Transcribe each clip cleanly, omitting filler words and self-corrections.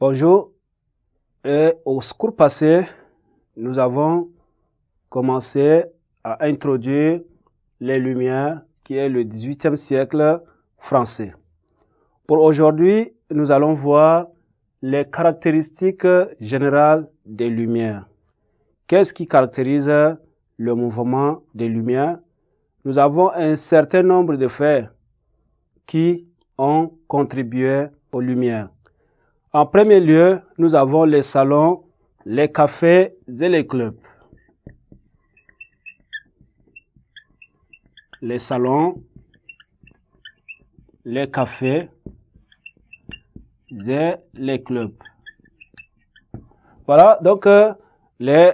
Bonjour, et au cours passé, nous avons commencé à introduire les Lumières, qui est le XVIIIe siècle français. Pour aujourd'hui, nous allons voir les caractéristiques générales des Lumières. Qu'est-ce qui caractérise le mouvement des Lumières? Nous avons un certain nombre de faits qui ont contribué aux Lumières. En premier lieu, nous avons les salons, les cafés et les clubs. Les salons, les cafés et les clubs. Voilà, donc les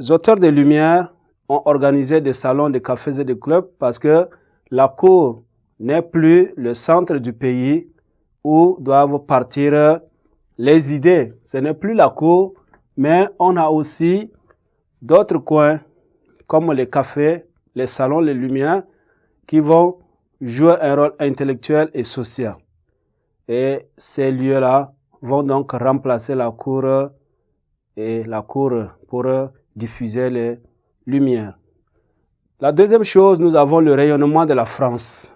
auteurs des Lumières ont organisé des salons, des cafés et des clubs parce que la cour n'est plus le centre du pays où doivent partir les idées. Ce n'est plus la cour, mais on a aussi d'autres coins comme les cafés, les salons, les Lumières qui vont jouer un rôle intellectuel et social. Et ces lieux-là vont donc remplacer la cour pour diffuser les Lumières. La deuxième chose, nous avons le rayonnement de la France.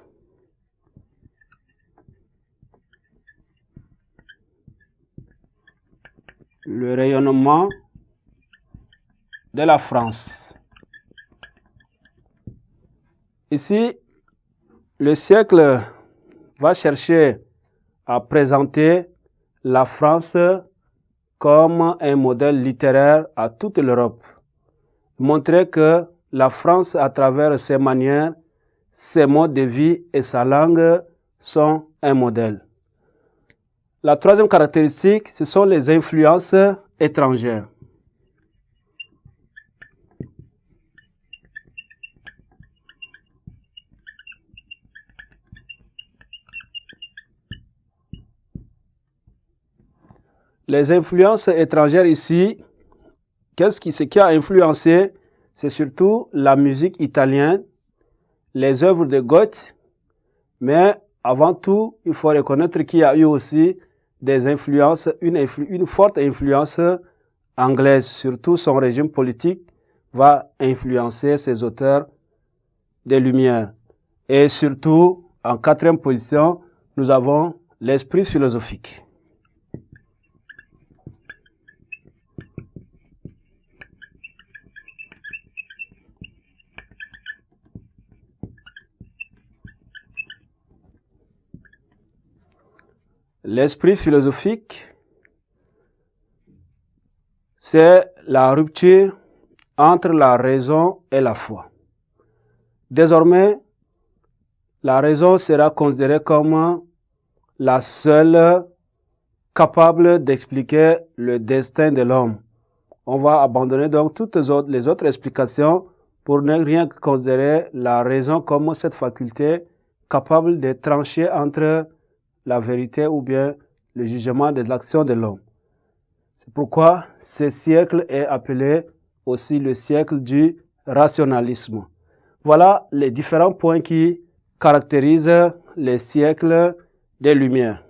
Le rayonnement de la France. Ici, le siècle va chercher à présenter la France comme un modèle littéraire à toute l'Europe. Montrer que la France, à travers ses manières, ses modes de vie et sa langue, sont un modèle. La troisième caractéristique, ce sont les influences étrangères. Les influences étrangères ici, ce qui a influencé, c'est surtout la musique italienne, les œuvres de Goethe, mais avant tout, il faut reconnaître qu'il y a eu aussi des influences, une forte influence anglaise, surtout son régime politique va influencer ces auteurs des Lumières. Et surtout, en quatrième position, nous avons l'esprit philosophique. L'esprit philosophique, c'est la rupture entre la raison et la foi. Désormais, la raison sera considérée comme la seule capable d'expliquer le destin de l'homme. On va abandonner donc toutes les autres explications pour ne rien considérer la raison comme cette faculté capable de trancher entre la vérité ou bien le jugement de l'action de l'homme. C'est pourquoi ce siècle est appelé aussi le siècle du rationalisme. Voilà les différents points qui caractérisent les siècles des Lumières.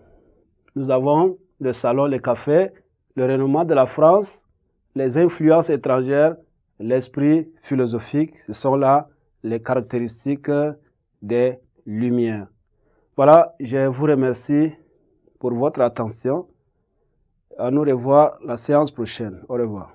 Nous avons le salon, les cafés, le rayonnement de la France, les influences étrangères, l'esprit philosophique. Ce sont là les caractéristiques des Lumières. Voilà, je vous remercie pour votre attention. À nous revoir la séance prochaine. Au revoir.